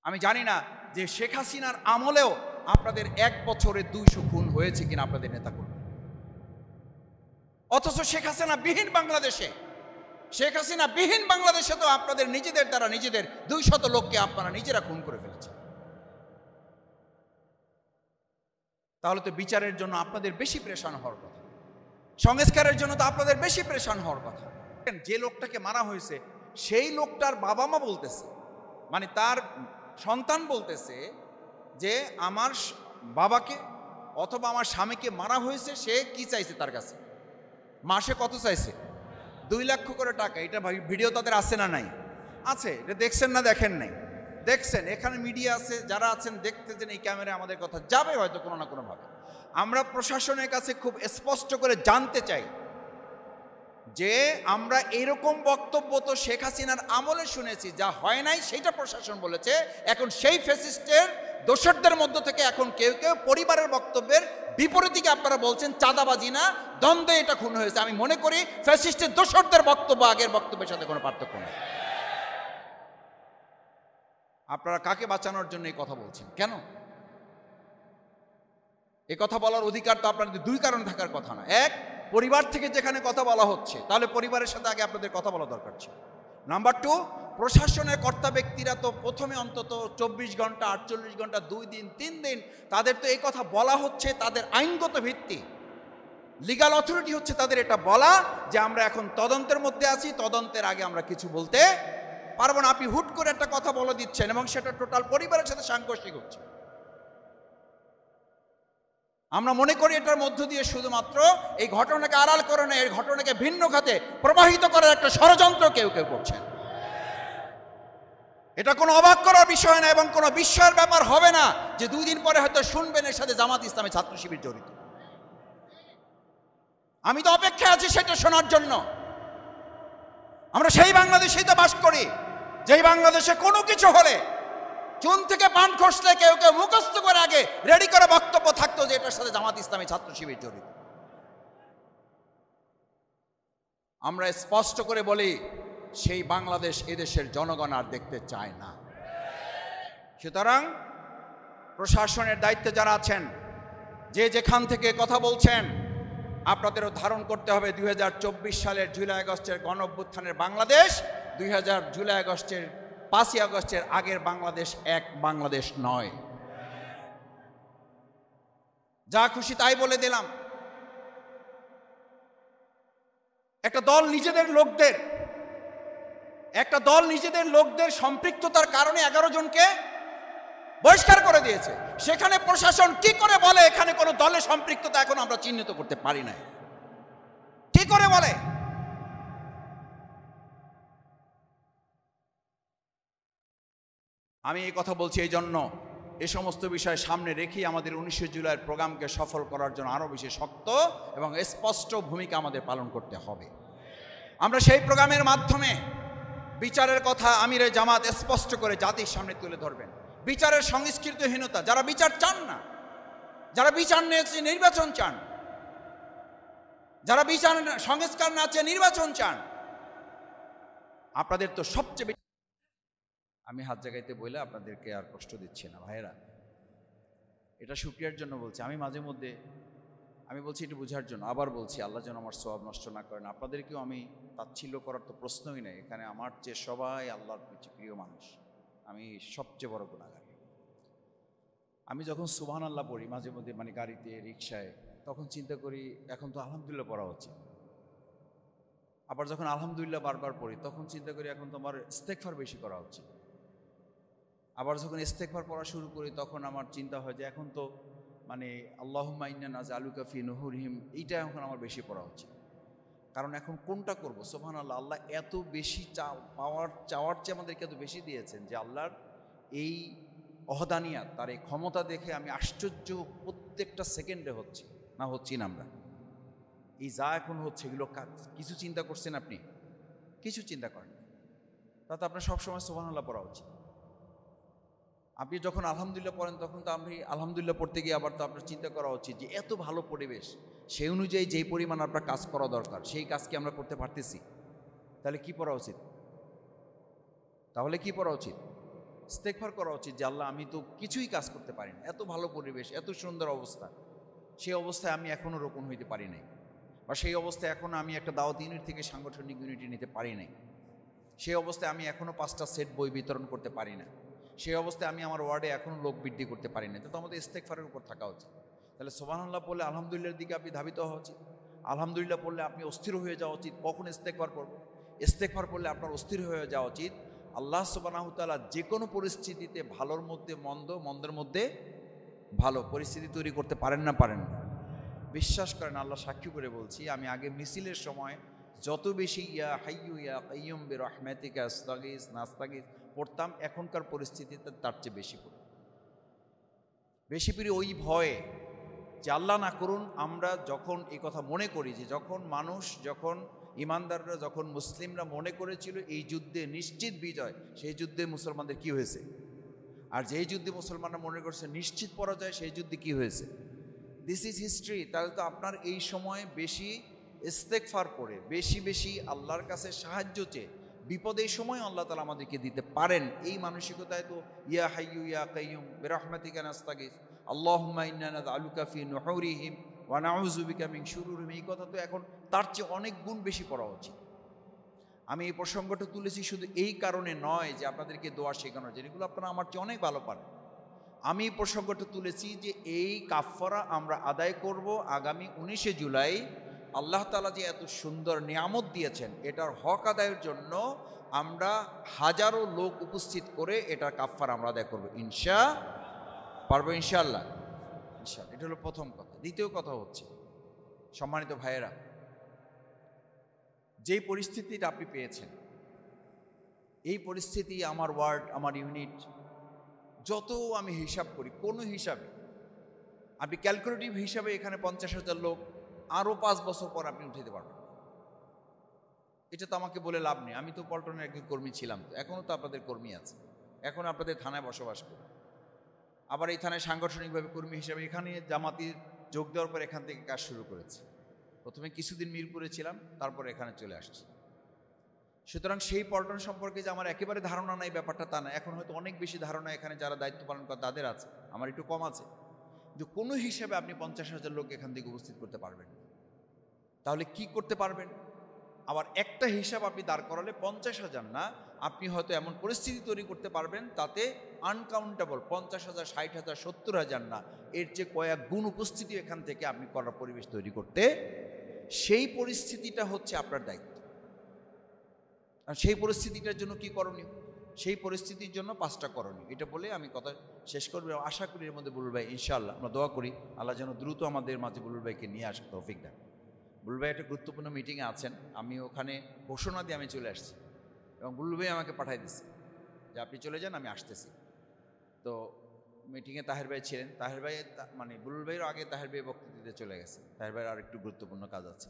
আমি জানি না যে শেখ হাসিনার আমলেও আপনাদের 1 বছরে 200 খুন হয়েছে কিনা আপনাদের নেতাকর্মী। অথচ শেখ হাসিনা বিহীন বাংলাদেশে তো আপনাদের নিজেদের দ্বারা নিজেদের 200 লোককে আপনারা নিজেরা খুন করে ফেলেছেন। তাহলে তো বিচারের জন্য আপনাদের বেশি প্রেশান হওয়ার কথা, সংস্কারের জন্য তো আপনাদের বেশি প্রেশান হওয়ার কথা। যে লোকটাকে মারা হয়েছে সেই লোকটার বাবা মা বলতেছে, মানে তার সন্তান বলতেছে যে আমার বাবাকে অথবা আমার স্বামীকে মারা হয়েছে, সে কি চাইছে তার কাছে, মাসে কত চাইছে? 2 লক্ষ করে টাকা। এটা ভিডিও তাদের আছে না নাই? আছে। এটা দেখছেন না দেখেন নাই? দেখছেন। এখানে মিডিয়া আছে, যারা আছেন দেখতে যেন এই ক্যামেরায় আমাদের কথা যাবে হয়তো কোনো না কোনোভাবে। আমরা প্রশাসনের কাছে খুব স্পষ্ট করে জানতে চাই যে আমরা এরকম বক্তব্য তো শেখ হাসিনার আমলে শুনেছি, যা হয় নাই সেটা প্রশাসন বলেছে। এখন সেই ফ্যাসিস্টের দোসরদের মধ্য থেকে এখন কেউ কেউ পরিবারের বক্তব্যের বিপরীতে আপনারা বলছেন চাঁদাবাজি না, দ্বন্দ্বে এটা খুন হয়েছে। আমি মনে করি ফ্যাসিস্টের দোসরদের বক্তব্য আগের বক্তব্যের সাথে কোনো পার্থক্য নেই। আপনারা কাকে বাঁচানোর জন্য এই কথা বলছেন? কেন এই কথা বলার অধিকার তো আপনাদের 2 কারণ থাকার কথা না। 1, পরিবার থেকে যেখানে কথা বলা হচ্ছে তাহলে পরিবারের সাথে আগে আপনাদের কথা বলা দরকার ছিল। নাম্বার 2, প্রশাসনের কর্তা ব্যক্তিরা তো প্রথমে অন্তত 24 ঘন্টা 48 ঘন্টা 2 দিন 3 দিন তাদের তো এই কথা বলা হচ্ছে, তাদের আইনগত ভিত্তি, লিগ্যাল অথরিটি হচ্ছে তাদের এটা বলা যে আমরা এখন তদন্তের মধ্যে আছি, তদন্তের আগে আমরা কিছু বলতে পারবো না। আপনি হুট করে একটা কথা বলে দিচ্ছেন এবং সেটা টোটাল পরিবারের সাথে সাংঘর্ষিক হচ্ছে। আমরা মনে করি এটার মধ্য দিয়ে শুধুমাত্র এই ঘটনাকে আড়াল করে না, এই ঘটনাকে ভিন্ন খাতে প্রবাহিত করার একটা ষড়যন্ত্র কেউ কেউ করছেন। এটা কোনো অবাক করার বিষয় না এবং কোনো বিস্ময়ের ব্যাপার হবে না যে 2 দিন পরে হয়তো শুনবেন এর সাথে জামাত ইসলামী ছাত্র শিবির জড়িত। আমি তো অপেক্ষা আছি সেটা শোনার জন্য। আমরা সেই বাংলাদেশেই তো বাস করি যেই বাংলাদেশে কোনো কিছু হলে চুন থেকে পান খসলে কেউ কেউ মুখস্থ করে আগে রেডি করে বক্তব্য থাকতো যে এটার সাথে জামাত ইসলামী ছাত্র শিবির জড়িত। আমরা স্পষ্ট করে বলি সেই বাংলাদেশ এদেশের জনগণ আর দেখতে চায় না। সুতরাং প্রশাসনের দায়িত্বে যারা আছেন, যে যেখান থেকে কথা বলছেন, আপনাদেরও ধারণ করতে হবে 2024 সালের জুলাই আগস্টের গণঅভ্যুত্থানের বাংলাদেশ 2000 জুলাই আগস্টের 5ই আগস্টের আগের বাংলাদেশ এক বাংলাদেশ নয়। যা খুশি তাই বলে দিলাম। একটা দল নিজেদের লোকদের সম্পৃক্ততার কারণে 11 জনকে বহিষ্কার করে দিয়েছে। সেখানে প্রশাসন কি করে বলে এখানে কোনো দলের সম্পৃক্ততা এখন আমরা চিহ্নিত করতে পারি না? কি করে বলে? আমি এই কথা বলছি এই জন্য, এই সমস্ত বিষয় সামনে রেখে আমাদের 19 জুলাইয়ের প্রোগ্রামকে সফল করার জন্য আরো বেশি শক্ত এবং স্পষ্ট ভূমিকা আমাদের পালন করতে হবে। আমরা সেই প্রোগ্রামের মাধ্যমে বিচারের কথা আমিরে জামাত স্পষ্ট করে জাতির সামনে তুলে ধরবেন। বিচারের সংস্কৃতিহীনতা, যারা বিচার চান না, যারা বিচার নিয়ে নির্বাচন চান, যারা বিচার সংস্কার না চেয়ে নির্বাচন চান, আপনাদের তো সবচেয়ে বেশি। আমি হাত জায়গাতে বলে আপনাদেরকে আর কষ্ট দিচ্ছি না ভাইয়েরা, এটা শুকরিয়ার জন্য বলছি। আমি মাঝে মধ্যে আমি বলছি এটা বোঝার জন্য, আবার বলছি আল্লাহ যেন আমার সওয়াব নষ্ট না করেন। আপনাদেরকেও আমি তাচ্ছিল্য করার তো প্রশ্নই নেই। এখানে আমার চেয়ে সবাই আল্লাহর প্রিয় মানুষ, আমি সবচেয়ে বড় গুনাহগার। আমি যখন সুবহানাল্লাহ পড়ি মাঝে মধ্যে, মানে গাড়িতে রিক্সায়, তখন চিন্তা করি এখন তো আলহামদুলিল্লাহ পড়া হচ্ছে। আবার যখন আলহামদুলিল্লাহ বারবার পড়ি তখন চিন্তা করি এখন তো আমার ইস্তেগফার বেশি করা হচ্ছে। আবার যখন ইস্তেগফার পড়া শুরু করি তখন আমার চিন্তা হয় যে এখন তো মানে আল্লাহুম্মা ইন্না নাজআলুকা ফি নুহুরিহিম, এইটা এখন আমার বেশি পড়া হচ্ছে। কারণ এখন কোনটা করব? সুবহানাল্লাহ, আল্লাহ এত বেশি চাওয়ার চেয়ে আমাদেরকে এত বেশি দিয়েছেন যে আল্লাহর এই অহদানিয়াত, তার এই ক্ষমতা দেখে আমি আশ্চর্য, প্রত্যেকটা সেকেন্ডে হচ্ছে না আমরা এই যা এখন হচ্ছে এগুলো কিছু চিন্তা করছেন আপনি? কিছু চিন্তা করেন। তাতে আপনার সবসময় সুবহানাল্লাহ পড়া উচিত। আপনি যখন আলহামদুলিল্লাহ পড়েন তখন তো আপনি আলহামদুলিল্লাহ পড়তে গিয়ে আবার তো আপনার চিন্তা করা উচিত যে এত ভালো পরিবেশ, সেই অনুযায়ী যেই পরিমাণ আপনার কাজ করা দরকার সেই কাজ কি আমরা করতে পারতেছি? তাহলে কি পড়া উচিত? ইস্তেগফার করা উচিত যে আল্লাহ আমি তো কিছুই কাজ করতে পারি না, এত ভালো পরিবেশ, এত সুন্দর অবস্থা, সেই অবস্থায় আমি এখনও রোপণ হইতে পারি নাই, বা সেই অবস্থায় এখনও আমি একটা দাওয়াত ইউনিট থেকে সাংগঠনিক ইউনিটি নিতে পারি নাই, সেই অবস্থায় আমি এখনও 5টা সেট বই বিতরণ করতে পারি না, সেই অবস্থায় আমি আমার ওয়ার্ডে এখনও লোক বৃদ্ধি করতে পারি না, তো আমাদের ইস্তেগফারের উপর থাকা উচিত। তাহলে সুবহানাল্লাহ পড়লে আলহামদুলিল্লাহর দিকে আপনি ধাবিত হওয়া উচিত, আলহামদুলিল্লাহ পড়লে আপনি অস্থির হয়ে যাওয়া উচিত কখন ইস্তেগফার করব, ইস্তেগফার পড়লে আপনার অস্থির হয়ে যাওয়া উচিত আল্লাহ সুবহানাহু ওয়া তাআলা যে কোনো পরিস্থিতিতে ভালোর মধ্যে মন্দ, মন্দের মধ্যে ভালো পরিস্থিতি তৈরি করতে পারেন না, পারেন না। বিশ্বাস করেন, আল্লাহ সাক্ষী করে বলছি, আমি আগে মিছিলের সময় যত বেশি ইয়া হাইয়ু ইয়া কাইয়ুম বিরহমাতিকা আস্তাগীস নাস্তাগীস পড়তাম, এখনকার পরিস্থিতিতে তার চেয়ে বেশি পড়ি, বেশি পড়ি ওই ভয়ে যে আল্লাহ না করুন আমরা যখন এই কথা মনে করি যে যখন মানুষ, যখন ইমানদাররা, যখন মুসলিমরা মনে করেছিল এই যুদ্ধে নিশ্চিত বিজয়, সেই যুদ্ধে মুসলমানদের কি হয়েছে, আর যেই যুদ্ধে মুসলমানরা মনে করছে নিশ্চিত পরাজয়, সেই যুদ্ধে কি হয়েছে। This is history. তাহলে তো আপনার এই সময় বেশি ইস্তেগফার করে, বেশি বেশি আল্লাহর কাছে সাহায্য চেয়ে, বিপদের সময় আল্লাহ তাআলা আমাদেরকে দিতে পারেন, এই মানসিকতায় তো ইয়া হাইয়ু ইয়া কাইয়ুম বিরহমাতিকা নাস্তাগীস আল্লাহুম্মা ইন্না নাসআলুকা ফি নুহুরিহিম ওয়া নাউযু বিকা মিন শুরুরিহিম, এই কথা তো এখন তার চেয়ে অনেক গুণ বেশি পড়া উচিত। আমি এই প্রসঙ্গটা তুলেছি শুধু এই কারণে নয় যে আপনাদেরকে দোয়া শেখানো, যেগুলো আপনারা আমার চেয়ে অনেক ভালো পারেন। আমি এই প্রসঙ্গটা তুলেছি যে এই কাফারা আমরা আদায় করব আগামী 19শে জুলাই। আল্লাহ তাআলা যে এত সুন্দর নিয়ামত দিয়েছেন, এটার হক আদায়ের জন্য আমরা হাজারো লোক উপস্থিত করে এটার কাফারা আমরা আদায় করবো, পারবো ইনশাআল্লাহ। ইনশাআল্লাহ, এটা হলো প্রথম কথা। দ্বিতীয় কথা হচ্ছে, সম্মানিত ভাইয়েরা, যেই পরিস্থিতিটা আপনি পেয়েছেন, এই পরিস্থিতি আমার ওয়ার্ড, আমার ইউনিট, যত আমি হিসাব করি, কোনো হিসাবে আপনি ক্যালকুলেটিভ হিসাবে এখানে 50,000 লোক আরও 5 বছর পর আপনি উঠাতে পারবেন। এটা তো আমাকে বলে লাভ নেই, আমি তো পল্টনের একজন কর্মী ছিলাম, তো এখনও তো আপনাদের কর্মী আছে, এখন আপনাদের থানায় বসবাস করি, আবার এই থানায় সাংগঠনিকভাবে কর্মী হিসাবে এখানে জামাতির যোগ দেওয়ার পর এখান থেকে কাজ শুরু করেছি। প্রথমে কিছুদিন মিরপুরে ছিলাম, তারপর এখানে চলে আসছি। সুতরাং সেই পল্টন সম্পর্কে যে আমার একেবারে ধারণা নাই ব্যাপারটা তা না, এখন হয়তো অনেক বেশি ধারণা এখানে যারা দায়িত্ব পালন করে তাদের আছে, আমার একটু কম আছে। যে কোনো হিসেবে আপনি 50,000 লোক এখান থেকে উপস্থিত করতে পারবেন, তাহলে কি করতে পারবেন? আবার একটা হিসাব আপনি দাঁড় করালে 50,000 না, আপনি হয়তো এমন পরিস্থিতি তৈরি করতে পারবেন তাতে আনকাউন্টেবল 50,000, 60,000, 70,000 না, এর চেয়ে কয়েক গুণ উপস্থিতি এখান থেকে আপনি করার পরিবেশ তৈরি করতে, সেই পরিস্থিতিটা হচ্ছে আপনার দায়িত্ব। আর সেই পরিস্থিতিটার জন্য কি করণীয়? সেই পরিস্থিতির জন্য 5টা করণীয়, এটা বলে আমি কথা শেষ করব। আশা করি এর মধ্যে বুলুল ভাই, ইনশাআল্লাহ আমরা দোয়া করি আল্লাহ যেন দ্রুত আমাদের মাঝে বুলুল ভাইকে নিয়ে আসে, তৌফিক দেন। বুলুল ভাই একটা গুরুত্বপূর্ণ মিটিংয়ে আছেন, আমি ওখানে ঘোষণা দিয়ে আমি চলে আসছি এবং বুলুল ভাই আমাকে পাঠিয়ে দিচ্ছে যে আপনি চলে যান, আমি আসতেছি। তো মিটিংয়ে তাহের ভাই ছিলেন, তাহের ভাই মানে বুলুল ভাইয়ের আগে তাহের ভাই বক্তৃতা দিতে চলে গেছে, তাহের ভাইয়ের আর একটু গুরুত্বপূর্ণ কাজ আছে।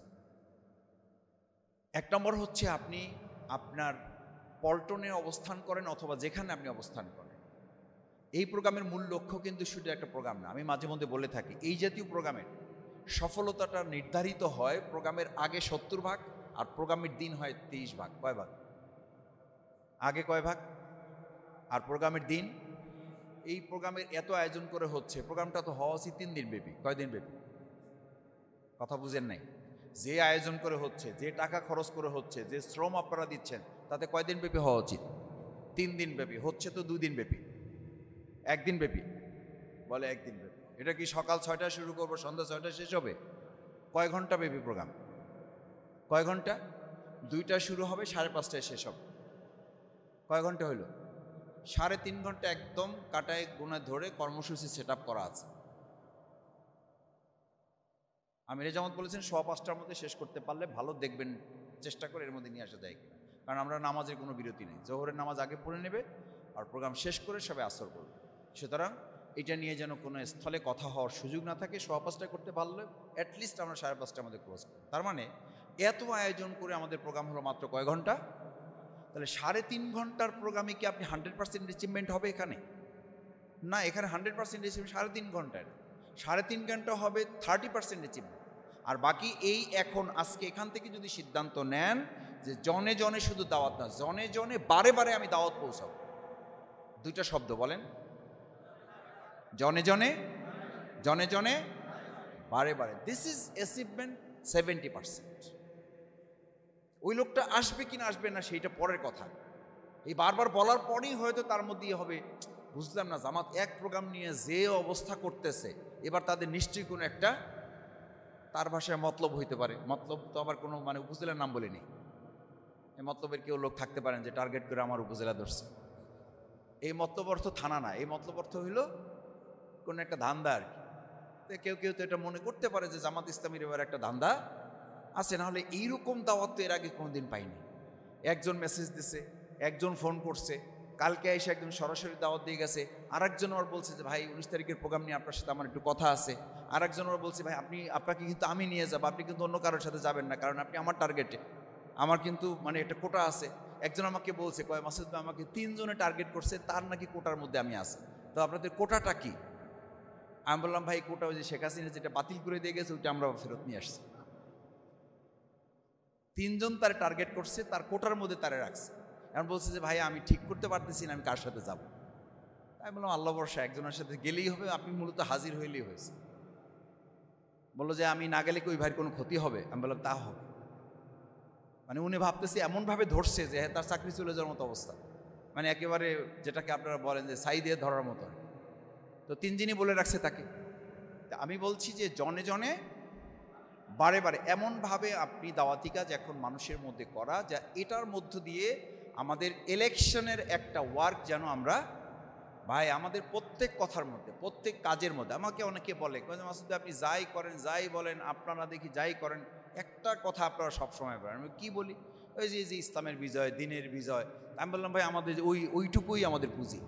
1 নম্বর হচ্ছে আপনি আপনার পল্টনে অবস্থান করেন অথবা যেখানে আপনি অবস্থান করেন, এই প্রোগ্রামের মূল লক্ষ্য কিন্তু শুধু একটা প্রোগ্রাম না। আমি মাঝে মধ্যে বলে থাকি এই জাতীয় প্রোগ্রামের সফলতাটা নির্ধারিত হয় প্রোগ্রামের আগে 70 ভাগ আর প্রোগ্রামের দিন হয় 30 ভাগ। কয় ভাগ? আগে কয় ভাগ আর প্রোগ্রামের দিন? এই প্রোগ্রামের এত আয়োজন করে হচ্ছে, প্রোগ্রামটা তো হওয়া উচিত 3 দিন ব্যাপী। কয় দিন ব্যাপী? কথা বুঝেন নাই? যে আয়োজন করে হচ্ছে, যে টাকা খরচ করে হচ্ছে, যে শ্রম আপনারা দিচ্ছেন, তাতে কয়দিন ব্যাপী হওয়া উচিত? 3 দিন ব্যাপী। হচ্ছে তো 2 দিন ব্যাপী, 1 দিন ব্যাপী। বলে 1 দিন ব্যাপী। এটা কি সকাল 6টায় শুরু করবো, সন্ধ্যা 6টায় শেষ হবে? কয় ঘন্টা ব্যাপী প্রোগ্রাম? কয় ঘন্টা? 2টায় শুরু হবে, 5:30টায় শেষ হবে। কয় ঘন্টা হইল? 3.5 ঘন্টা একদম কাটায় গুণে ধরে কর্মসূচি সেট আপ করা আছে। আমির জামাত বলেছেন 5:15টার মধ্যে শেষ করতে পারলে ভালো, দেখবেন চেষ্টা করে এর মধ্যে নিয়ে আসা যায় কিনা, কারণ আমরা নামাজের কোনো বিরতি নেই, জোহরের নামাজ আগে পড়ে নেবে আর প্রোগ্রাম শেষ করে সবাই আসর করবে। সুতরাং এটা নিয়ে যেন কোনো স্থলে কথা হওয়ার সুযোগ না থাকে। 5:15টায় করতে পারলে অ্যাটলিস্ট আমরা 5:30টার মধ্যে ক্লোজ করি। তার মানে এত আয়োজন করে আমাদের প্রোগ্রাম হলো মাত্র কয় ঘন্টা? তাহলে 3.5 ঘন্টার প্রোগ্রামে কি আপনি 100% অ্যাচিভমেন্ট হবে এখানে? না, এখানে 100% অ্যাচিভমেন্ট 3.5 ঘন্টায়, 3.5 ঘন্টা হবে 30% অ্যাচিভমেন্ট। আর বাকি এই এখন আজকে এখান থেকে যদি সিদ্ধান্ত নেন যে জনে জনে শুধু দাওয়াত না, জনে জনে বারে বারে আমি দাওয়াত পৌঁছাবো, দুইটা শব্দ বলেন, জনে জনে, জনে জনে, বারে বারে। This is achievement 70%। ওই লোকটা আসবে কিনা আসবে না সেইটা পরের কথা। এই বারবার বলার পরেই হয়তো তার মধ্যে হবে, বুঝলাম না জামাত এক প্রোগ্রাম নিয়ে যে অবস্থা করতেছে, এবার তাদের নিশ্চয়ই কোনো একটা, তার ভাষায় মতলব হইতে পারে। মতলব তো আবার কোনো মানে উপজেলার নাম বলিনি, এই মতলবের কেউ লোক থাকতে পারেন যে টার্গেট করে আমার উপজেলা ধরছে। এই মতলব অর্থ থানা না, এই মতলব অর্থ হইল কোনো একটা ধান্দা আর কি। কেউ কেউ তো এটা মনে করতে পারে যে জামাত ইসলামীর এবার একটা ধান্দা আছে, না হলে এইরকম দাওয়াত তো এর আগে কোনোদিন পাইনি। একজন মেসেজ দিছে, একজন ফোন করছে, কালকে এসে একজন সরাসরি দাওয়াত দিয়ে গেছে, আরেকজন ওর বলছে যে ভাই 19 তারিখের প্রোগ্রাম নিয়ে আপনার সাথে আমার একটু কথা আছে। আরেকজন ওর বলছে ভাই আপনাকে কিন্তু আমি নিয়ে যাবো, আপনি কিন্তু অন্য কারোর সাথে যাবেন না, কারণ আপনি আমার টার্গেটে, আমার কিন্তু মানে একটা কোটা আছে। একজন আমাকে বলছে কয় মাসুদ ভাই আমাকে 3 জনে টার্গেট করছে, তার নাকি কোটার মধ্যে আমি আছি। তো আপনাদের কোটাটা কি? আমি বললাম ভাই কোটা ওই যে শেখ হাসিনা যেটা বাতিল করে দিয়ে গেছে ওইটা আমরা ফেরত নিয়ে আসছি। 3 জন তার টার্গেট করছে, তার কোটার মধ্যে তারা রাখছে। এখন বলছে যে ভাই আমি ঠিক করতে পারতেছি না, আমি কার সাথে যাব। আমি বললাম আল্লাহ ভরসা, একজনের সাথে গেলেই হবে, আপনি মূলত হাজির হইলেই হয়েছে। বললো যে আমি না গেলে কি ওই ভাইয়ের কোনো ক্ষতি হবে? আমি বললাম তা হবে। মানে উনি ভাবতেছি এমনভাবে ধরছে যে তার চাকরি চলে যাওয়ার মতো অবস্থা, মানে একেবারে যেটাকে আপনারা বলেন যে ছাই দিয়ে ধরার মতো। তো 3 দিনই বলে রাখছে তাকে। আমি বলছি যে জনে জনে, বারে বারে এমনভাবে আপনি দাওয়াতি কাজ এখন মানুষের মধ্যে করা, যা এটার মধ্য দিয়ে আমাদের ইলেকশনের একটা ওয়ার্ক যেন আমরা, ভাই আমাদের প্রত্যেক কথার মধ্যে, প্রত্যেক কাজের মধ্যে। আমাকে অনেকে বলে মাসুদ আপনি যাই করেন, যাই বলেন, আপনারা দেখি যাই করেন, একটা কথা আপনারা সবসময় বলেন। আমি কি বলি? ওই যে ইসলামের বিজয়, দিনের বিজয়। আমি বললাম ভাই আমাদের ওইটুকুই আমাদের পুঁজি,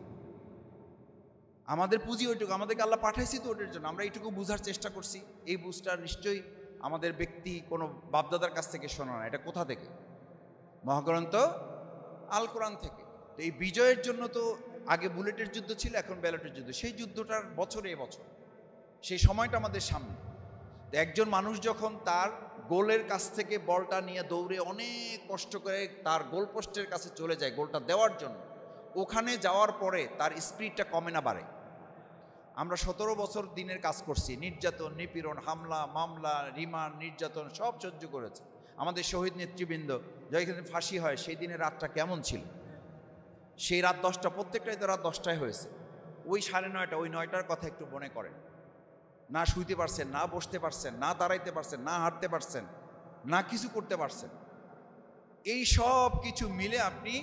আমাদের পুঁজি ওইটুকু। আমাদেরকে আল্লাহ পাঠাইছি তো ওটার জন্য, আমরা এইটুকু বুঝার চেষ্টা করছি। এই বুঝটা নিশ্চয়ই আমাদের ব্যক্তি কোনো বাপদাদার কাছ থেকে শোনা না, এটা কোথা থেকে? মহাগ্রন্থ আল কোরআন থেকে। তো এই বিজয়ের জন্য তো আগে বুলেটের যুদ্ধ ছিল, এখন ব্যালটের যুদ্ধ। সেই যুদ্ধটার বছরে এবছর, সেই সময়টা আমাদের সামনে। তো একজন মানুষ যখন তার গোলের কাছ থেকে বলটা নিয়ে দৌড়ে অনেক কষ্ট করে তার গোল পোস্টের কাছে চলে যায় গোলটা দেওয়ার জন্য, ওখানে যাওয়ার পরে তার স্পিডটা কমে না বাড়ে? আমরা 17 বছর দিনের কাজ করছি, নির্যাতন, নিপীড়ন, হামলা, মামলা, রিমান্ড, নির্যাতন সব সহ্য করেছে। আমাদের শহীদ নেতৃবৃন্দ যেখানে ফাঁসি হয়, সেই দিনের রাতটা কেমন ছিল? সেই রাত 10টা, প্রত্যেকটাই তো রাত 10টায় হয়েছে। ওই 9:30, ওই 9টার কথা একটু মনে করেন। না শুইতে পারছেন, না বসতে পারছেন, না দাঁড়াইতে পারছেন, না হাঁটতে পারছেন, না কিছু করতে পারছেন। এই সব কিছু মিলে আপনি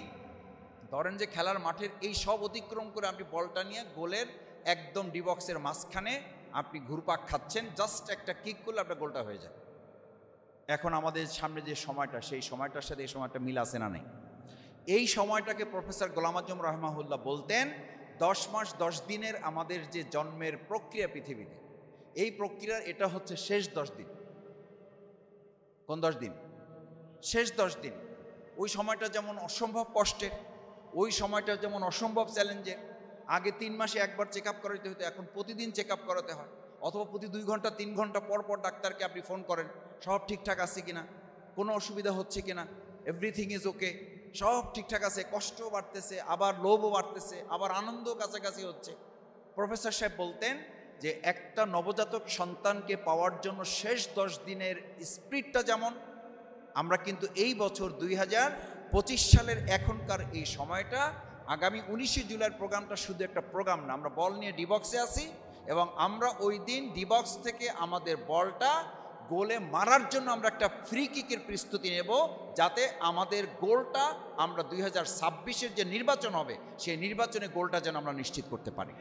ধরেন যে খেলার মাঠের এই সব অতিক্রম করে আপনি বলটা নিয়ে গোলের একদম ডিবক্সের মাঝখানে আপনি ঘুরপাক খাচ্ছেন, জাস্ট একটা কিক করলে আপনার গোলটা হয়ে যায়। এখন আমাদের সামনে যে সময়টা, সেই সময়টার সাথে এই সময়টা মিল আছে না নেই? এই সময়টাকে প্রফেসর গোলাম আজম রাহমাহুল্লাহ বলতেন 10 মাস 10 দিনের আমাদের যে জন্মের প্রক্রিয়া পৃথিবীতে, এই প্রক্রিয়ার এটা হচ্ছে শেষ 10 দিন। কোন 10 দিন? শেষ 10 দিন। ওই সময়টা যেমন অসম্ভব কষ্টের, ওই সময়টা যেমন অসম্ভব চ্যালেঞ্জের। আগে 3 মাসে একবার চেক আপ করাতে হতো, এখন প্রতিদিন চেক আপ করাতে হয়, অথবা প্রতি 2 ঘন্টা 3 ঘন্টা পর পর ডাক্তারকে আপনি ফোন করেন, সব ঠিকঠাক আছে কিনা, কোনো অসুবিধা হচ্ছে কিনা, এভরিথিং ইজ ওকে, সব ঠিকঠাক আছে। কষ্টও বাড়তেছে, আবার লোভও বাড়তেছে, আবার আনন্দও কাছাকাছি হচ্ছে। প্রফেসর সাহেব বলতেন যে একটা নবজাতক সন্তানকে পাওয়ার জন্য শেষ 10 দিনের স্পিডটা যেমন, আমরা কিন্তু এই বছর 2025 সালের এখনকার এই সময়টা, আগামী 19শে জুলাইয়ের প্রোগ্রামটা শুধু একটা প্রোগ্রাম না, আমরা বল নিয়ে ডিবক্সে আছি এবং আমরা ওই দিন ডিবক্স থেকে আমাদের বলটা গোলে মারার জন্য আমরা একটা ফ্রি কিকের প্রস্তুতি নেব, যাতে আমাদের গোলটা আমরা 2026-এর যে নির্বাচন হবে, সেই নির্বাচনে গোলটা যেন আমরা নিশ্চিত করতে পারি।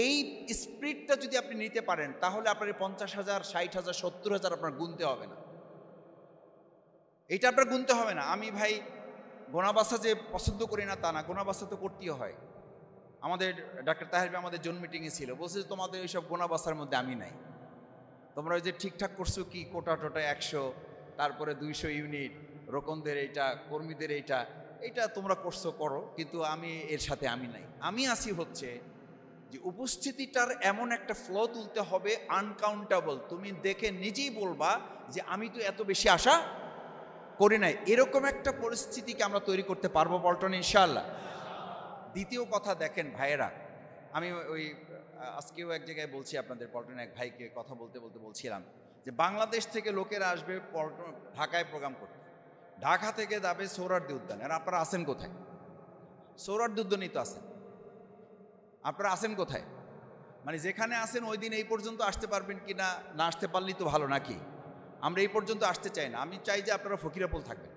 এই স্পিরিটটা যদি আপনি নিতে পারেন, তাহলে আপনার 50,000, 60,000, 70,000 আপনার গুনতে হবে না। এইটা আপনার গুনতে হবে না। আমি ভাই গোনাবাসা যে পছন্দ করি না তা না, গোনাবাসা তো করতেই হয়। আমাদের ডাক্তার তাহের ভাই আমাদের জোন মিটিংয়ে ছিল, বলছে যে তোমাদের এইসব গোনাবাসার মধ্যে আমি নাই, তোমরা ওই যে ঠিকঠাক করছো কি কোটা টোটা 100, তারপরে 200 ইউনিট, রোকনদের এইটা, কর্মীদের এইটা তোমরা করছো করো, কিন্তু আমি এর সাথে আমি নাই। আমি আসি হচ্ছে যে উপস্থিতিটার এমন একটা ফ্লো তুলতে হবে আনকাউন্টেবল, তুমি দেখে নিজেই বলবা যে আমি তো এত বেশি আশা করি নাই। এরকম একটা পরিস্থিতিকে আমরা তৈরি করতে পারবো পল্টনে ইনশাআল্লাহ। দ্বিতীয় কথা দেখেন ভাইয়েরা, আমি ওই আজকেও এক জায়গায় বলছি আপনাদের, পল্টনে এক ভাইকে কথা বলতে বলতে বলছিলাম যে বাংলাদেশ থেকে লোকেরা আসবে পল্টন ঢাকায় প্রোগ্রাম করতে, ঢাকা থেকে যাবে সোহরাওয়ার্দী উদ্যান। আর আপনারা আসেন কোথায়? সোহরাওয়ার্দী উদ্যানেই তো আছেন, আপনারা আসেন কোথায়? মানে যেখানে আসেন ওই দিন এই পর্যন্ত আসতে পারবেন কি না, না আসতে পারলেই তো ভালো নাকি? আমরা এই পর্যন্ত আসতে চাই না। আমি চাই যে আপনারা ফকিরাপুল থাকবেন।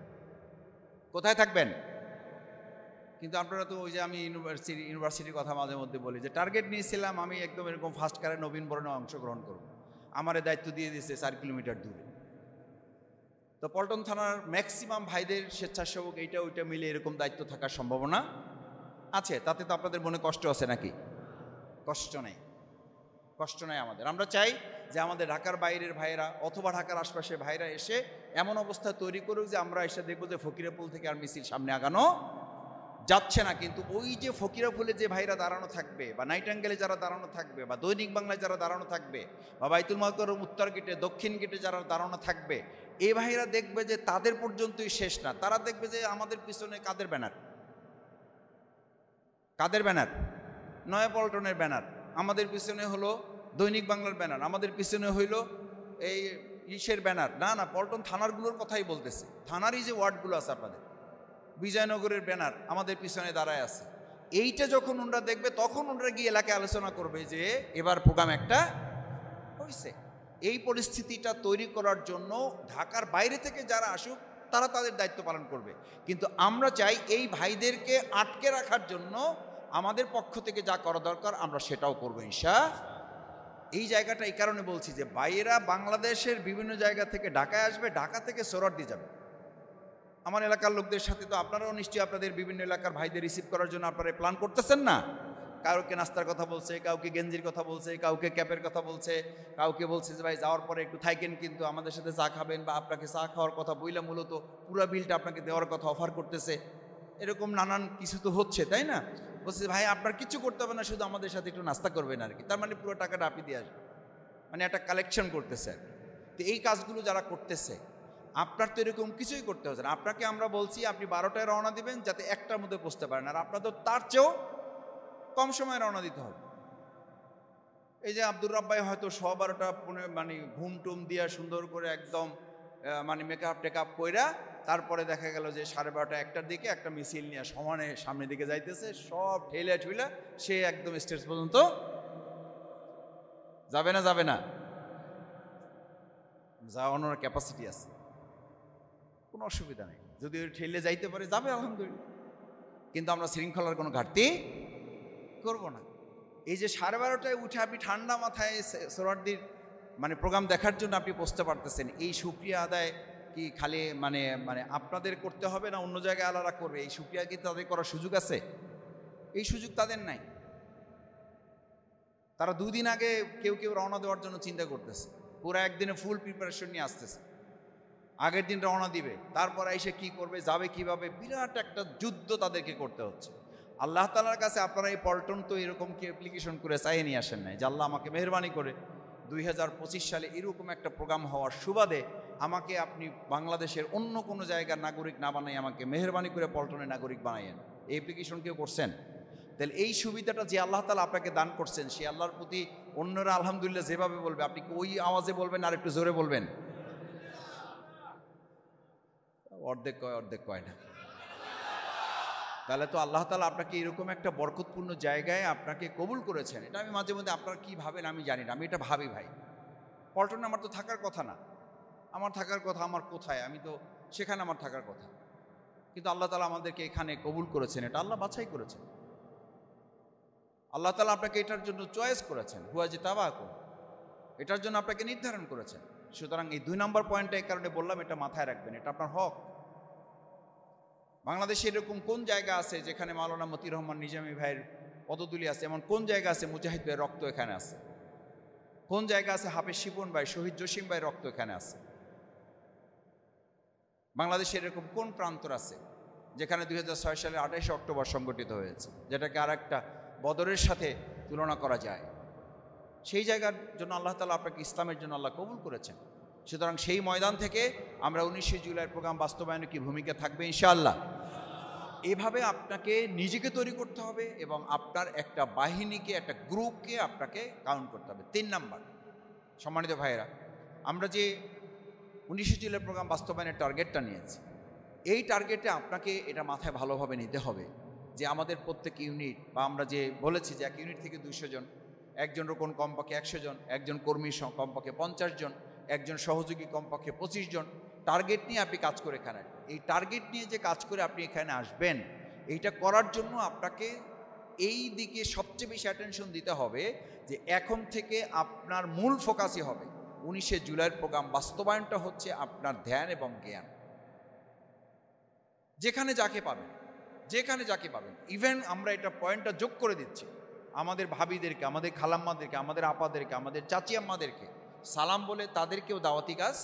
কোথায় থাকবেন? কিন্তু আপনারা তো ওই যে আমি ইউনিভার্সিটির কথা মাঝে মধ্যে বলি যে টার্গেট নিয়েছিলাম আমি একদম এরকম ফার্স্ট কারে নবীন বরণে অংশগ্রহণ করব, আমারে দায়িত্ব দিয়ে দিয়েছে 4 কিলোমিটার দূরে। তো পল্টন থানার ম্যাক্সিমাম ভাইদের স্বেচ্ছাসেবক এইটা ওইটা মিলে এরকম দায়িত্ব থাকার সম্ভাবনা আছে। তাতে তো আপনাদের মনে কষ্ট আছে নাকি? কষ্ট নেই, কষ্ট নেই আমাদের। আমরা চাই যে আমাদের ঢাকার বাইরের ভাইয়েরা অথবা ঢাকার আশপাশে ভাইরা এসে এমন অবস্থা তৈরি করুক যে আমরা এসে দেখবো যে ফকিরাপুল থেকে আর মিছিল সামনে আগানো যাচ্ছে না। কিন্তু ওই যে ফকিরাপুলে যে ভাইরা দাঁড়ানো থাকবে, বা নাইটাঙ্গেলে যারা দাঁড়ানো থাকবে, বা দৈনিক বাংলায় যারা দাঁড়ানো থাকবে, বা বাইতুল মুকাররম উত্তর গেটে দক্ষিণ গেটে যারা দাঁড়ানো থাকবে, এই ভাইরা দেখবে যে তাদের পর্যন্তই শেষ না। তারা দেখবে যে আমাদের পিছনে কাদের ব্যানার? কাদের ব্যানার? নয়া পল্টনের ব্যানার। আমাদের পিছনে হলো দৈনিক বাংলার ব্যানার, আমাদের পিছনে হইল এই ইসের ব্যানার। না না, পল্টন থানারগুলোর কথাই বলতেছে। থানারই যে ওয়ার্ডগুলো আছে আপনাদের, বিজয়নগরের ব্যানার আমাদের পিছনে দাঁড়ায় আছে। এইটা যখন ওনারা দেখবে তখন ওনারা গিয়ে এলাকায় আলোচনা করবে যে এবার প্রোগ্রাম একটা হয়েছে। এই পরিস্থিতিটা তৈরি করার জন্য ঢাকার বাইরে থেকে যারা আসুক তারা তাদের দায়িত্ব পালন করবে। কিন্তু আমরা চাই এই ভাইদেরকে আটকে রাখার জন্য আমাদের পক্ষ থেকে যা করা দরকার আমরা সেটাও করবো ইনশাআল্লাহ। এই জায়গাটা এই কারণে বলছি যে ভাইয়েরা বাংলাদেশের বিভিন্ন জায়গা থেকে ঢাকায় আসবে, ঢাকা থেকে সোহরাওয়ার্দী যাবে। আমার এলাকার লোকদের সাথে তো আপনারাও নিশ্চয়ই আপনাদের বিভিন্ন এলাকার ভাইদের রিসিভ করার জন্য আপনারা প্ল্যান করতেছেন না? কাউকে নাস্তার কথা বলছে, কাউকে গেঞ্জির কথা বলছে, কাউকে ক্যাপের কথা বলছে, কাউকে বলছে যে ভাই যাওয়ার পরে একটু থাকেন কিন্তু আমাদের সাথে চা খাবেন, বা আপনাকে চা খাওয়ার কথা বইলা মূলত পুরো বিলটা আপনাকে দেওয়ার কথা অফার করতেছে। এরকম নানান কিছু তো হচ্ছে, তাই না? বলছে ভাই আপনার কিছু করতে হবে না, শুধু আমাদের সাথে একটু নাস্তা করবেন আর কি। তার মানে পুরো টাকাটা আপনি দিয়ে আসবেন, মানে একটা কালেকশন করতেছে। তো এই কাজগুলো যারা করতেছে, আপনার তো এরকম কিছুই করতে হচ্ছে না। আপনাকে আমরা বলছি আপনি 12টায় রওনা দিবেন যাতে 1টার মধ্যে পৌঁছতে পারেন, আর আপনার তো তার চেয়েও কম সময় রওনা দিতে হবে। এই যে আব্দুর রাব্বাই হয়তো 12:15 মানে ঘুম টুম দিয়া সুন্দর করে একদম মানে মেকআপ টেকআপ কইরা তারপরে দেখা গেল যে 12:30 1টার দিকে একটা মিছিল নিয়ে সমানে সামনের দিকে যাইতেছে, সব ঠেলে ঠুলে সে একদম স্টেজ পর্যন্ত যাবে না? যাবে না? যাওয়ানোর ক্যাপাসিটি আছে, কোনো অসুবিধা নেই। যদি ওই ঠেলে যাইতে পারে যাবে, আলহামদুলিল্লাহ। কিন্তু আমরা শৃঙ্খলার কোনো ঘাটতি করব না। এই যে 12:30টায় উঠে আপনি ঠান্ডা মাথায় সোহরাওয়ার্দীর মানে প্রোগ্রাম দেখার জন্য আপনি বসতে পারতেছেন, এই শুকরিয়া আদায় কি খালি মানে মানে আপনাদের করতে হবে না অন্য জায়গায় আলাদা করবে? এই শুকরিয়া কি তাদের করার সুযোগ আছে? এই সুযোগ তাদের নাই। তারা 2 দিন আগে কেউ কেউ রওনা দেওয়ার জন্য চিন্তা করতেছে, পুরো একদিনে ফুল প্রিপারেশন নিয়ে আসতেছে। আগের দিন রওনা দিবে, তারপর এসে কি করবে, যাবে কিভাবে, বিরাট একটা যুদ্ধ তাদেরকে করতে হচ্ছে। আল্লাহ তাআলার কাছে আপনারা এই পল্টন তো এরকম কি অ্যাপ্লিকেশন করে চাইয়ে নিয়ে আসেন নাই যে আল্লাহ আমাকে মেহেরবানি করে 2025 সালে এরকম একটা প্রোগ্রাম হওয়ার সুবাদে আমাকে আপনি বাংলাদেশের অন্য কোনো জায়গার নাগরিক না বানাই, আমাকে মেহেরবানি করে পল্টনের নাগরিক বানাইয়েন। এই অ্যাপ্লিকেশন কেউ করছেন? তাহলে এই সুবিধাটা যে আল্লাহ তাআলা আপনাকে দান করছেন, সেই আল্লাহর প্রতি অন্যরা আলহামদুলিল্লাহ যেভাবে বলবে আপনি কি ওই আওয়াজে বলবেন আর একটু জোরে বলবেন? অর্ধেক কয়, অর্ধেক কয় না। তাহলে তো আল্লাহ তাআলা আপনাকে এরকম একটা বরকতপূর্ণ জায়গায় আপনাকে কবুল করেছেন। এটা আমি মাঝে মধ্যে আপনারা কি ভাবেন আমি জানি না, আমি এটা ভাবি ভাই। পল্টনে আমার তো থাকার কথা না, আমার থাকার কথা আমার কোথায়, আমি তো সেখানে আমার থাকার কথা। কিন্তু আল্লাহ তাআলা আমাদেরকে এখানে কবুল করেছেন, এটা আল্লাহ বাছাই করেছেন। আল্লাহ তাআলা আপনাকে এটার জন্য চয়েস করেছেন, হুয়াজিতাবাকুম, এটার জন্য আপনাকে নির্ধারণ করেছেন। সুতরাং এই 2 নম্বর পয়েন্টটা এই কারণে বললাম, এটা মাথায় রাখবেন, এটা আপনার হক। বাংলাদেশে এরকম কোন জায়গা আছে যেখানে মাওলানা মতিউর রহমান নিজামী ভাইয়ের পদতুলি আছে? এমন কোন জায়গা আছে মুজাহিদ ভাইয়ের রক্ত এখানে আছে? কোন জায়গা আছে হাফেজ শিপন ভাই, শহীদ জসিম ভাইয়ের রক্ত এখানে আছে? বাংলাদেশে এরকম কোন প্রান্তর আছে যেখানে 2006 সালে 28 অক্টোবর সংগঠিত হয়েছে, যেটাকে আর একটা বদরের সাথে তুলনা করা যায়? সেই জায়গার জন্য আল্লাহ তাআলা আপনাকে ইসলামের জন্য আল্লাহ কবুল করেছেন। সুতরাং সেই ময়দান থেকে আমরা 19 জুলাইয়ের প্রোগ্রাম বাস্তবায়নে কি ভূমিকা থাকবে ইনশাআল্লাহ? এভাবে আপনাকে নিজেকে তৈরি করতে হবে এবং আপনার একটা বাহিনীকে, একটা গ্রুপকে আপনাকে কাউন্ট করতে হবে। 3 নাম্বার, সম্মানিত ভাইয়েরা, আমরা যে 19 জুলাই প্রোগ্রাম বাস্তবায়নের টার্গেটটা নিয়েছি, এই টার্গেটে আপনাকে এটা মাথায় ভালোভাবে নিতে হবে যে আমাদের প্রত্যেক ইউনিট, বা আমরা যে বলেছি যে এক ইউনিট থেকে 200 জন, একজন রোকন কমপক্ষে 100 জন, একজন কর্মী কমপক্ষে 50 জন, একজন সহযোগী কমপক্ষে 25 জন, টার্গেট নিয়ে আপনি কাজ করে এখানে। এই টার্গেট নিয়ে যে কাজ করে আপনি এখানে আসবেন, এইটা করার জন্য আপনাকে এই দিকে সবচেয়ে বেশি অ্যাটেনশন দিতে হবে যে এখন থেকে আপনার মূল ফোকাসই হবে 19 জুলাইয়ের প্রোগ্রাম বাস্তবায়নটা হচ্ছে আপনার ধ্যান এবং জ্ঞান। যেখানে যাকে পাবেন, যেখানে যাকে পাবেন, ইভেন আমরা এটা পয়েন্টটা যোগ করে দিচ্ছি, আমাদের ভাবিদেরকে, আমাদের খালাম্মাদেরকে, আমাদের আপাদেরকে, আমাদের চাচি আম্মাদেরকে সালাম বলে তাদেরকেও দাওয়াতি কাজ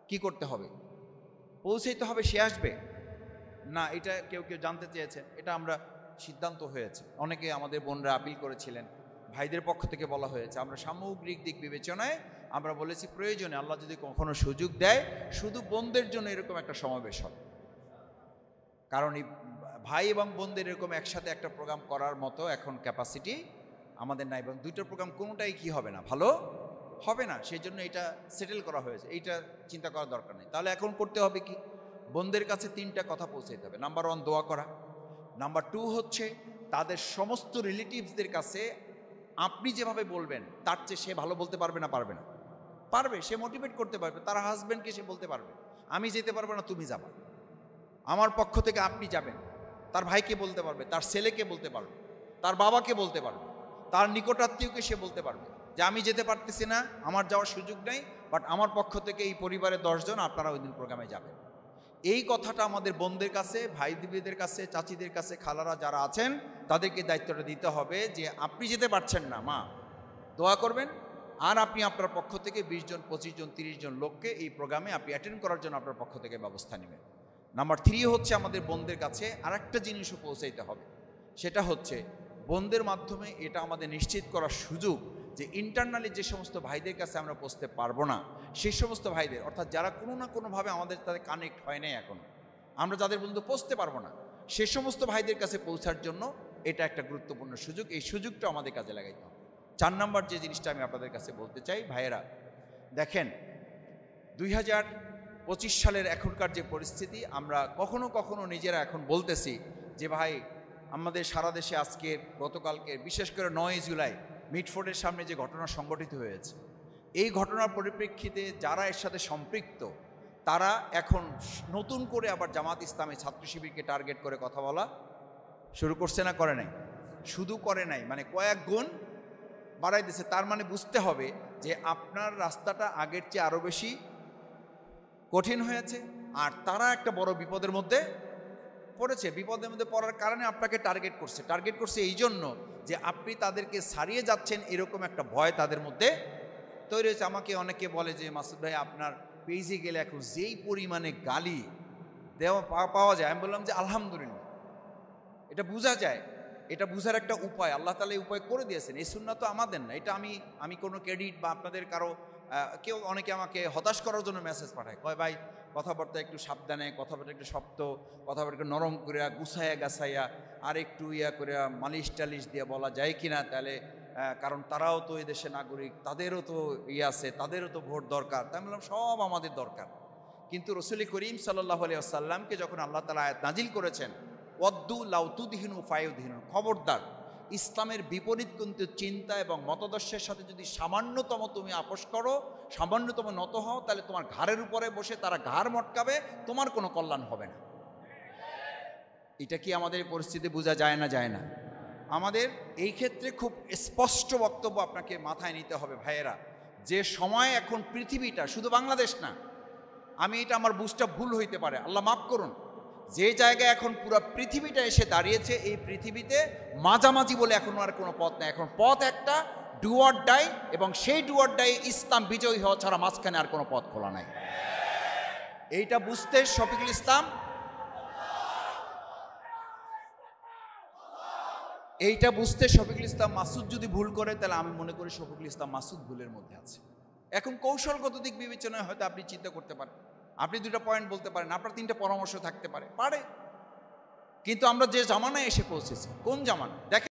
কি করতে হবে, পৌঁছাইতে হবে। সে আসবে না, এটা কেউ কেউ জানতে চেয়েছেন, এটা আমরা সিদ্ধান্ত হয়েছে, অনেকে আমাদের বোনরা আপিল করেছিলেন, ভাইদের পক্ষ থেকে বলা হয়েছে, আমরা সামগ্রিক দিক বিবেচনায় আমরা বলেছি প্রয়োজনে আল্লাহ যদি কখনো সুযোগ দেয় শুধু বোনদের জন্য এরকম একটা সমাবেশ হবে, কারণ এই ভাই এবং বোনদের এরকম একসাথে একটা প্রোগ্রাম করার মতো এখন ক্যাপাসিটি আমাদের নাই, এবং দুটো প্রোগ্রাম কোনোটাই কি হবে না, ভালো হবে না। সেই জন্য এটা সেটেল করা হয়েছে, এইটা চিন্তা করার দরকার নেই। তাহলে এখন করতে হবে কি, বোনদের কাছে 3টা কথা পৌঁছাইতে হবে। নাম্বার 1 দোয়া করা, নাম্বার 2 হচ্ছে তাদের সমস্ত রিলেটিভসদের কাছে আপনি যেভাবে বলবেন তার চেয়ে সে ভালো বলতে পারবে না, পারবে না, পারবে, সে মোটিভেট করতে পারবে, তার হাজব্যান্ডকে সে বলতে পারবে আমি যেতে পারবো না, তুমি যাবা, আমার পক্ষ থেকে আপনি যাবেন। তার ভাইকে বলতে পারবে, তার ছেলেকে বলতে পারবে, তার বাবাকে বলতে পারবে, তার নিকটাত্মীয়কে সে বলতে পারবে যে আমি যেতে পারতেছি না, আমার যাওয়ার সুযোগ নেই, বাট আমার পক্ষ থেকে এই পরিবারের 10 জন আপনারা ওই দিন প্রোগ্রামে যাবেন। এই কথাটা আমাদের বোনদের কাছে, ভাই দিদিদের কাছে, চাচিদের কাছে, খালারা যারা আছেন তাদেরকে দায়িত্বটা দিতে হবে যে আপনি যেতে পারছেন না, মা দোয়া করবেন, আর আপনি আপনার পক্ষ থেকে 20 জন, 25 জন, 30 জন লোককে এই প্রোগ্রামে আপনি অ্যাটেন্ড করার জন্য আপনার পক্ষ থেকে ব্যবস্থা নেবেন। নাম্বার 3 হচ্ছে আমাদের বোনদের কাছে আরেকটা জিনিসও পৌঁছাইতে হবে, সেটা হচ্ছে বোনদের মাধ্যমে এটা আমাদের নিশ্চিত করার সুযোগ যে ইন্টারনালি যে সমস্ত ভাইদের কাছে আমরা পৌঁছতে পারবো না, সেই সমস্ত ভাইদের, অর্থাৎ যারা কোনো না কোনোভাবে আমাদের তাদের কানেক্ট হয় নাই, এখন আমরা যাদের পর্যন্ত পৌঁছতে পারবো না, সে সমস্ত ভাইদের কাছে পৌঁছার জন্য এটা একটা গুরুত্বপূর্ণ সুযোগ। এই সুযোগটা আমাদের কাজে লাগাইতে হবে। 4 নাম্বার যে জিনিসটা আমি আপনাদের কাছে বলতে চাই, ভাইয়েরা দেখেন 2025 সালের এখনকার যে পরিস্থিতি, আমরা কখনো কখনো নিজেরা এখন বলতেছি যে ভাই আমাদের সারা দেশে আজকে গতকালকে বিশেষ করে 9 জুলাই মিটফোর্ডের সামনে যে ঘটনা সংঘটিত হয়েছে, এই ঘটনার পরিপ্রেক্ষিতে যারা এর সাথে সম্পৃক্ত তারা এখন নতুন করে আবার জামাত ইসলামী ছাত্র শিবিরকে টার্গেট করে কথা বলা শুরু করছে না, করে নাই? শুধু করে নাই, মানে কয়েক গুণ বাড়াই দিচ্ছে। তার মানে বুঝতে হবে যে আপনার রাস্তাটা আগের চেয়ে আরও বেশি কঠিন হয়েছে, আর তারা একটা বড় বিপদের মধ্যে পড়েছে। বিপদের মধ্যে পড়ার কারণে আপনাকে টার্গেট করছে এই জন্য যে আপনি তাদেরকে ছাড়িয়ে যাচ্ছেন, এরকম একটা ভয় তাদের মধ্যে তৈরি হয়েছে। আমাকে অনেকে বলে যে মাসুদ ভাই আপনার পেজে গেলে এখন যেই পরিমাণে গালি দেওয়া পাওয়া যায়, আমি বললাম যে আলহামদুলিল্লাহ, এটা বোঝা যায়, এটা বোঝার একটা উপায় আল্লাহ তাআলা এই উপায় করে দিয়েছেন। এই সুন্নাহ তো আমাদের না, এটা আমি কোনো ক্রেডিট বা আপনাদের কারো কেউ অনেকে আমাকে হতাশ করার জন্য মেসেজ পাঠায়, কয় ভাই কথাবার্তা একটু সাবধানে, কথাবার্তা একটু শক্ত, কথাবার্তা একটু নরম করে গুছাইয়া গাছাইয়া আর একটু ইয়া করে মালিশ টালিশ দিয়ে বলা যায় কিনা, তাহলে কারণ তারাও তো এই দেশের নাগরিক, তাদেরও তো আছে, তাদেরও তো ভোট দরকার। তাই বললাম সব আমাদের দরকার, কিন্তু রাসূল করিম সাল্লাল্লাহু আলাইহি ওয়াসাল্লামকে যখন আল্লাহ তাআলা আয়াত নাজিল করেছেন ওয়াদ্দু লাউ তুদহিনু ফায়ুদহিনুন, খবরদার ইসলামের বিপরীত কিন্তু চিন্তা এবং মতাদর্শের সাথে যদি সামান্যতম তুমি আপোষ করো, সামান্যতম নত হও, তাহলে তোমার ঘাড়ের উপরে বসে তারা ঘাড় মটকাবে, তোমার কোনো কল্যাণ হবে না। এটা কি আমাদের পরিস্থিতি বোঝা যায় না? যায় না। আমাদের এই ক্ষেত্রে খুব স্পষ্ট বক্তব্য আপনাকে মাথায় নিতে হবে ভাইয়েরা, যে সময় এখন পৃথিবীটা, শুধু বাংলাদেশ না, আমি এটা আমার বুঝটা ভুল হইতে পারে, আল্লাহ মাফ করুন, যে জায়গায় এখন পুরো পৃথিবীটা এসে দাঁড়িয়েছে, এই পৃথিবীতে মাঝামাঝি বলে এখন আর কোনো পথ নেই। এখন পথ একটা, ডু অর ডাই, এবং সেই ডু অর ডাই ইসলাম বিজয়ী হওয়া ছাড়া মাঝখানে আর কোনো পথ খোলা নাই। এইটা বুঝতে শফিকুল ইসলাম মাসুদ যদি ভুল করে, তাহলে আমি মনে করি শফিকুল ইসলাম মাসুদ ভুলের মধ্যে আছে। এখন কৌশলগত দিক বিবেচনায় হয়তো আপনি চিন্তা করতে পারেন, আপনি 2টা পয়েন্ট বলতে পারেন, আপনার 3টা পরামর্শ থাকতে পারে, কিন্তু আমরা যে জামানায় এসে পৌঁছেছি, কোন জামানা দেখেন।